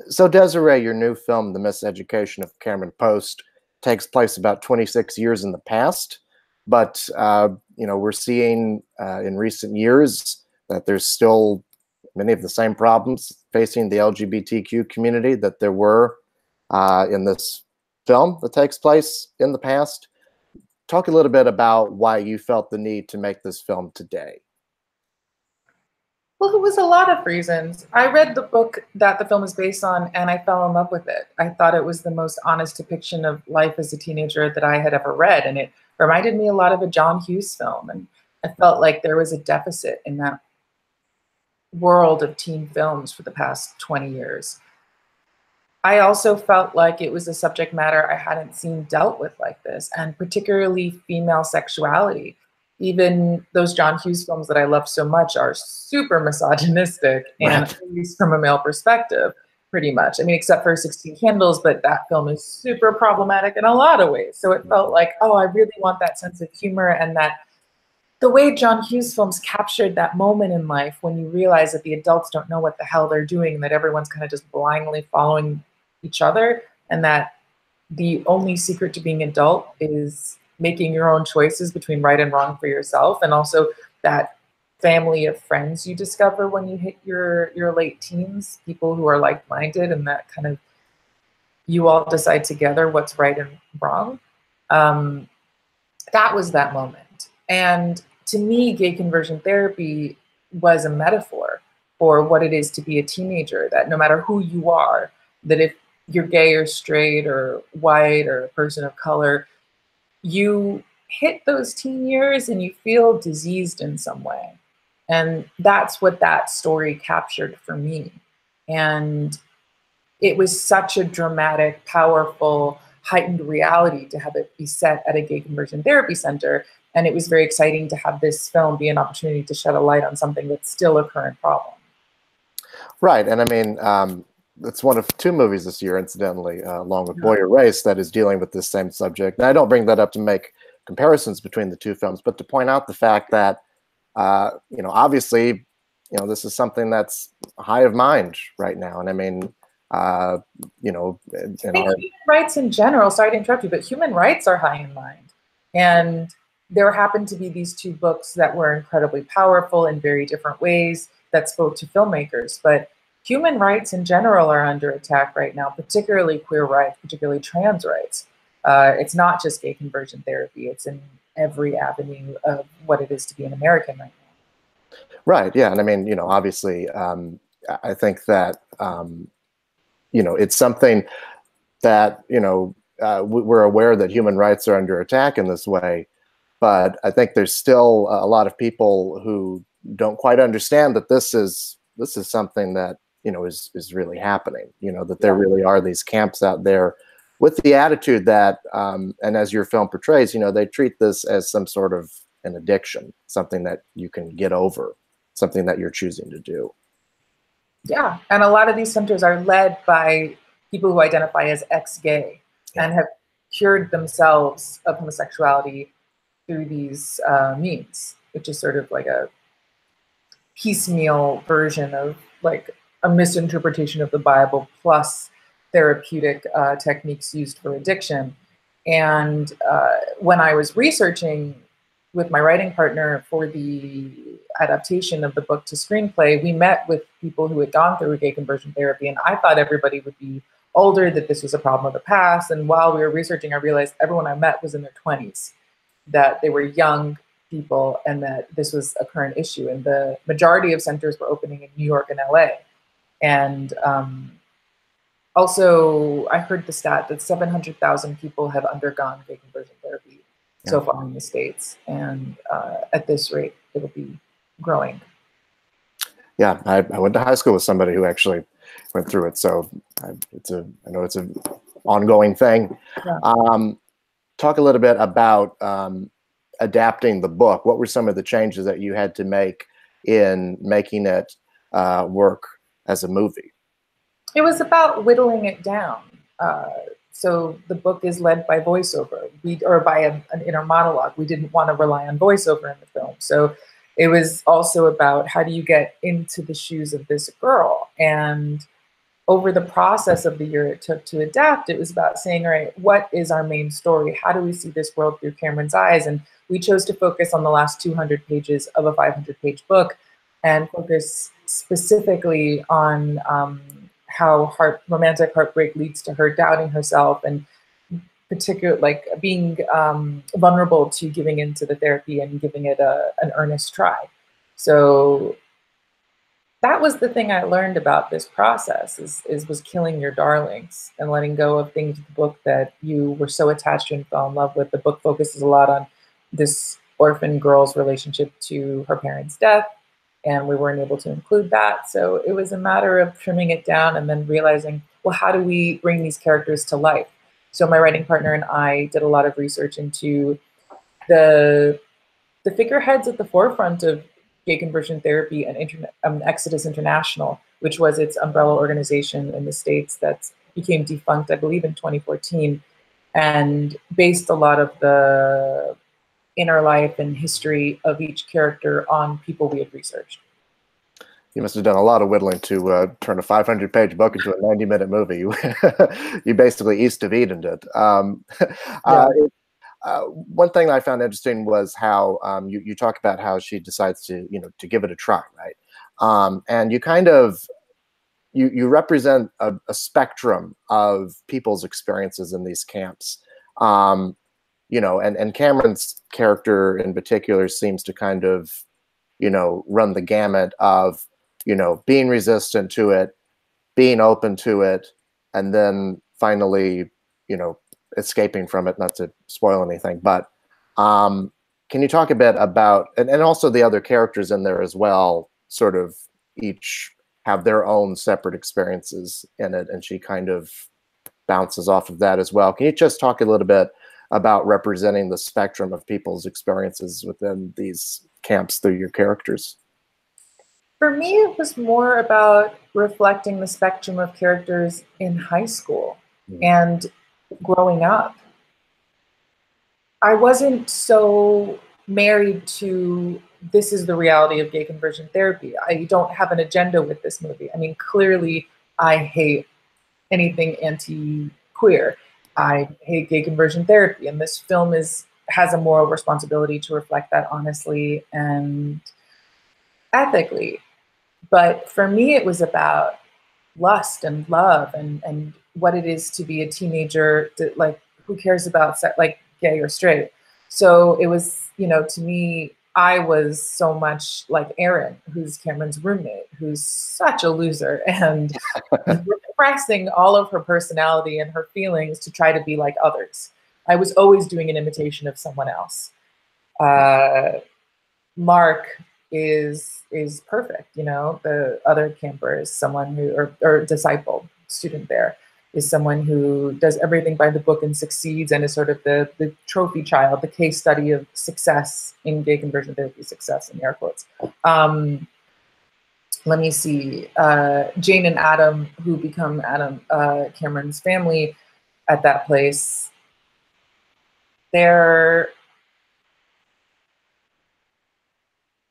So Desiree, your new film, The Miseducation of Cameron Post, takes place about 26 years in the past, but we're seeing in recent years that there's still many of the same problems facing the LGBTQ community that there were in this film that takes place in the past. Talk a little bit about why you felt the need to make this film today. Well, it was a lot of reasons. I read the book that the film is based on and I fell in love with it. I thought it was the most honest depiction of life as a teenager that I had ever read. And it reminded me a lot of a John Hughes film. And I felt like there was a deficit in that world of teen films for the past 20 years. I also felt like it was a subject matter I hadn't seen dealt with like this, and particularly female sexuality. Even those John Hughes films that I love so much are super misogynistic and Right. at least from a male perspective, pretty much. I mean, except for 16 Candles, but that film is super problematic in a lot of ways. So it felt like, oh, I really want that sense of humor, and that the way John Hughes films captured that moment in life when you realize that the adults don't know what the hell they're doing and that everyone's kind of just blindly following each other, and that the only secret to being adult is making your own choices between right and wrong for yourself, and also that family of friends you discover when you hit your late teens, people who are like-minded, and that kind of you all decide together what's right and wrong. That was that moment. And to me, gay conversion therapy was a metaphor for what it is to be a teenager, that no matter who you are, that if you're gay or straight or white or a person of color, you hit those teen years and you feel diseased in some way. And that's what that story captured for me. And it was such a dramatic, powerful, heightened reality to have it be set at a gay conversion therapy center. And it was very exciting to have this film be an opportunity to shed a light on something that's still a current problem. Right. And I mean, it's one of two movies this year, incidentally, along with Boy Erased, that is dealing with this same subject. And I don't bring that up to make comparisons between the two films, but to point out the fact that, obviously, this is something that's high of mind right now. And I mean, I think human rights in general, sorry to interrupt you, but human rights are high in mind. And there happened to be these two books that were incredibly powerful in very different ways that spoke to filmmakers. But human rights in general are under attack right now, particularly queer rights, particularly trans rights. It's not just gay conversion therapy. It's in every avenue of what it is to be an American right now. Right. Yeah. And I mean, obviously, I think that, it's something that, we're aware that human rights are under attack in this way. But I think there's still a lot of people who don't quite understand that this is something that, is really happening, that there really are these camps out there with the attitude that, and as your film portrays, they treat this as some sort of an addiction, something that you can get over, something that you're choosing to do. Yeah, and a lot of these centers are led by people who identify as ex-gay and have cured themselves of homosexuality through these means, which is sort of like a piecemeal version of like a misinterpretation of the Bible plus therapeutic techniques used for addiction. And when I was researching with my writing partner for the adaptation of the book to screenplay, we met with people who had gone through gay conversion therapy, and I thought everybody would be older, that this was a problem of the past. And while we were researching, I realized everyone I met was in their 20s, that they were young people, and that this was a current issue. And the majority of centers were opening in New York and LA. And also, I heard the stat that 700,000 people have undergone gay conversion therapy so far in the States. And at this rate, it'll be growing. Yeah, I went to high school with somebody who actually went through it. So I know it's an ongoing thing. Yeah. Talk a little bit about adapting the book. What were some of the changes that you had to make in making it work as a movie? It was about whittling it down. So the book is led by voiceover, or by an inner monologue. We didn't want to rely on voiceover in the film. So it was also about how do you get into the shoes of this girl. And over the process of the year it took to adapt, it was about saying, all right, what is our main story? How do we see this world through Cameron's eyes? And we chose to focus on the last 200 pages of a 500-page book and focus specifically on how romantic heartbreak leads to her doubting herself, and particular like being vulnerable to giving into the therapy and giving it an earnest try. So that was the thing I learned about this process was killing your darlings and letting go of things in the book that you were so attached to and fell in love with. The book focuses a lot on this orphan girl's relationship to her parents' death, and we weren't able to include that. So it was a matter of trimming it down and then realizing, well, how do we bring these characters to life? So my writing partner and I did a lot of research into the figureheads at the forefront of gay conversion therapy and Exodus International, which was its umbrella organization in the States that became defunct, I believe, in 2014, and based a lot of the inner life and history of each character on people we had researched. You must have done a lot of whittling to turn a 500-page book into a 90-minute movie. You basically East of Eden did. One thing I found interesting was how you talk about how she decides to give it a try, right? And you kind of you represent a spectrum of people's experiences in these camps. And Cameron's character in particular seems to kind of run the gamut of being resistant to it, being open to it, and then finally escaping from it. Not to spoil anything, but can you talk a bit about and also the other characters in there as well, sort of each have their own separate experiences in it, and she kind of bounces off of that as well. Can you just talk a little bit about representing the spectrum of people's experiences within these camps through your characters? For me, it was more about reflecting the spectrum of characters in high school and growing up. I wasn't so married to this is the reality of gay conversion therapy. I don't have an agenda with this movie. I mean, clearly I hate anything anti-queer. I hate gay conversion therapy, and this film has a moral responsibility to reflect that honestly and ethically. But for me, it was about lust and love and what it is to be a teenager, like who cares about like gay or straight. So it was, to me, I was so much like Erin, who's Cameron's roommate, who's such a loser and repressing all of her personality and her feelings to try to be like others. I was always doing an imitation of someone else. Mark is perfect, the other camper is someone who, or disciple, student there, is someone who does everything by the book and succeeds and is sort of the trophy child, the case study of success in gay conversion therapy, success in air quotes. Let me see, Jane and Adam, who become Cameron's family at that place,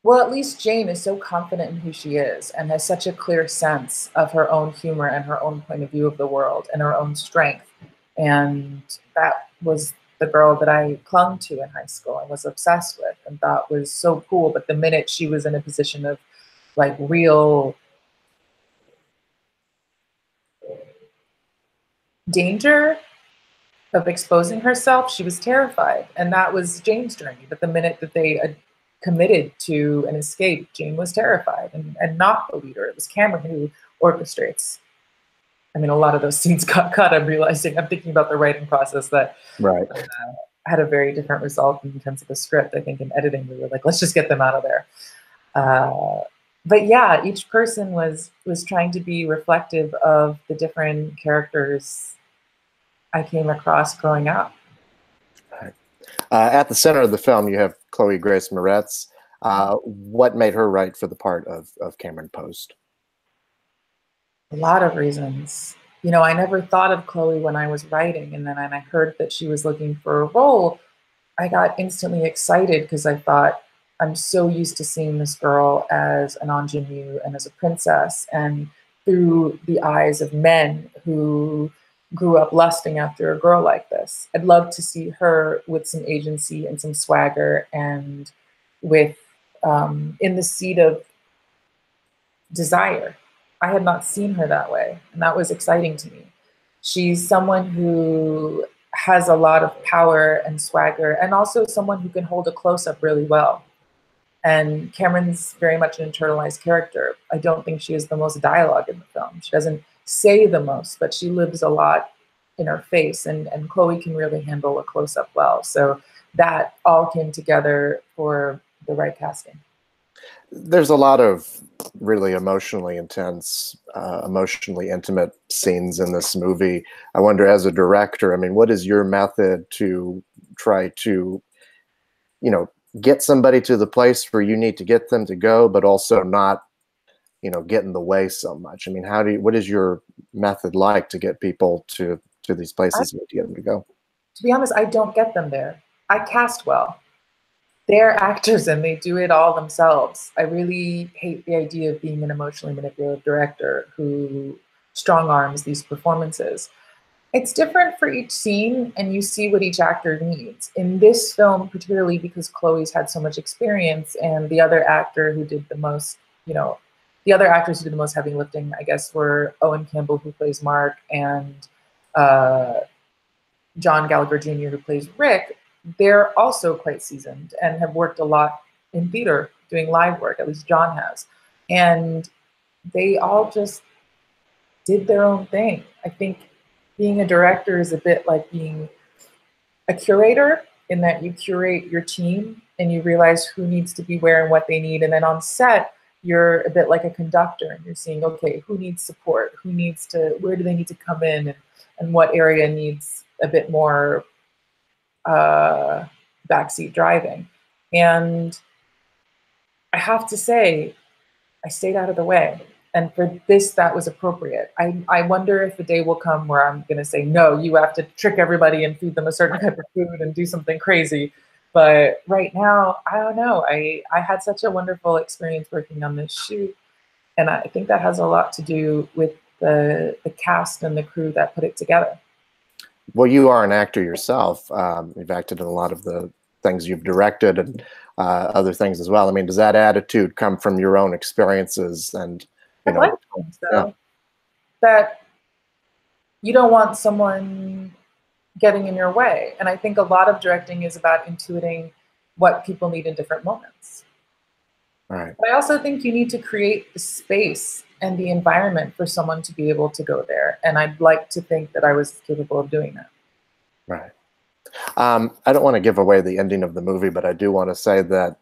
well, at least Jane is so confident in who she is and has such a clear sense of her own humor and her own point of view of the world and her own strength. And that was the girl that I clung to in high school and was obsessed with and thought was so cool. But the minute she was in a position of like real danger of exposing herself, she was terrified. And that was Jane's journey. But the minute that they committed to an escape, Jane was terrified and not the leader. It was Cameron who orchestrates. I mean, a lot of those scenes got cut. I'm thinking about the writing process that had a very different result in terms of the script. I think in editing, we were like, let's just get them out of there. But yeah, each person was trying to be reflective of the different characters I came across growing up. At the center of the film, you have Chloe Grace Moretz. What made her right for the part of Cameron Post? A lot of reasons. I never thought of Chloe when I was writing, and then when I heard that she was looking for a role, I got instantly excited because I thought, I'm so used to seeing this girl as an ingenue and as a princess, and through the eyes of men who grew up lusting after a girl like this. I'd love to see her with some agency and some swagger and with in the seat of desire. I had not seen her that way, and that was exciting to me. She's someone who has a lot of power and swagger, and also someone who can hold a close-up really well. And Cameron's very much an internalized character. I don't think she has the most dialogue in the film. She doesn't say the most, but she lives a lot in her face, and Chloe can really handle a close-up well. So that all came together for the right casting. There's a lot of really emotionally intense, emotionally intimate scenes in this movie. I wonder, as a director, I mean, what is your method to try to, you know, get somebody to the place where you need to get them to go, but also not, you know, get in the way so much? I mean, what is your method like to get people to these places you need to get them to go? To be honest, I don't get them there. I cast well. They're actors and they do it all themselves. I really hate the idea of being an emotionally manipulative director who strong arms these performances. It's different for each scene, and you see what each actor needs. In this film, particularly because Chloe's had so much experience, and the other actor who did the most, you know, the other actors who did the most heavy lifting, I guess, were Owen Campbell, who plays Mark, and John Gallagher Jr., who plays Rick. They're also quite seasoned and have worked a lot in theater doing live work, at least John has. And they all just did their own thing. I think being a director is a bit like being a curator, in that you curate your team and you realize who needs to be where and what they need. And then on set, you're a bit like a conductor and you're seeing, okay, who needs support? Who needs to, where do they need to come in? And what area needs a bit more backseat driving. And I have to say, I stayed out of the way. And for this, that was appropriate. I wonder if the day will come where I'm going to say, no, you have to trick everybody and feed them a certain type of food and do something crazy. But right now, I don't know. I had such a wonderful experience working on this shoot. And I think that has a lot to do with the cast and the crew that put it together. Well, you are an actor yourself. You've acted in a lot of the things you've directed and other things as well. I mean, does that attitude come from your own experiences? And you know, I think so. That you don't want someone getting in your way. And I think a lot of directing is about intuiting what people need in different moments. Right. But I also think you need to create the space and the environment for someone to be able to go there. And I'd like to think that I was capable of doing that. Right. I don't want to give away the ending of the movie, but I do want to say that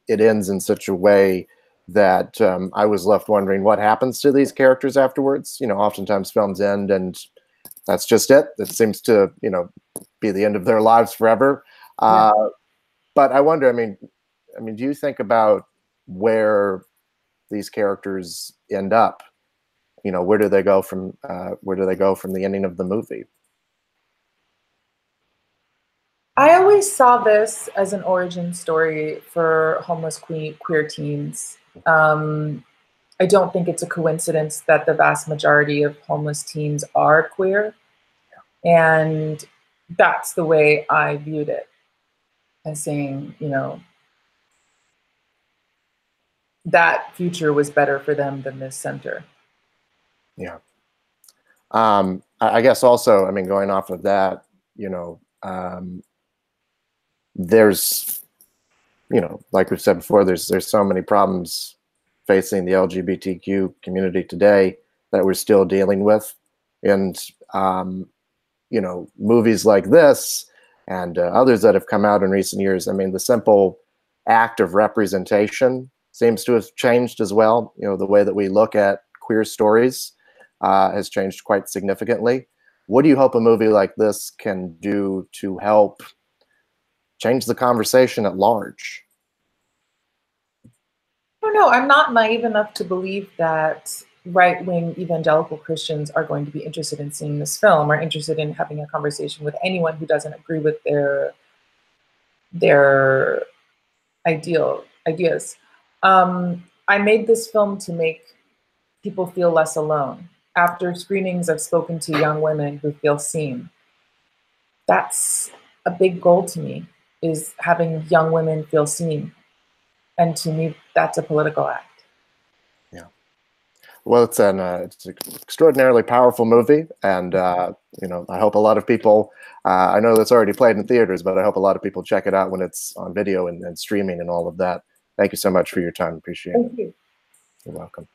it ends in such a way that I was left wondering what happens to these characters afterwards. You know, oftentimes films end and that's just it. It seems to, you know, be the end of their lives forever. Yeah. But I wonder, I mean, do you think about where these characters end up? You know, where do they go from the ending of the movie? I always saw this as an origin story for homeless queer teens. I don't think it's a coincidence that the vast majority of homeless teens are queer. And that's the way I viewed it, as saying, you know, that future was better for them than this center. Yeah. I guess also, I mean, going off of that, you know, there's, you know, like we've said before, there's so many problems facing the LGBTQ community today that we're still dealing with. And, you know, movies like this and others that have come out in recent years, I mean, the simple act of representation seems to have changed as well. You know, the way that we look at queer stories has changed quite significantly. What do you hope a movie like this can do to help change the conversation at large? I don't know. I'm not naive enough to believe that right-wing evangelical Christians are going to be interested in seeing this film or interested in having a conversation with anyone who doesn't agree with their ideas. I made this film to make people feel less alone. After screenings, I've spoken to young women who feel seen. That's a big goal to me, is having young women feel seen. And to me, that's a political act. Yeah. Well, it's an extraordinarily powerful movie, and you know, I hope a lot of people. I know that's already played in theaters, but I hope a lot of people check it out when it's on video and streaming and all of that. Thank you so much for your time. Appreciate it. Thank you. You're welcome.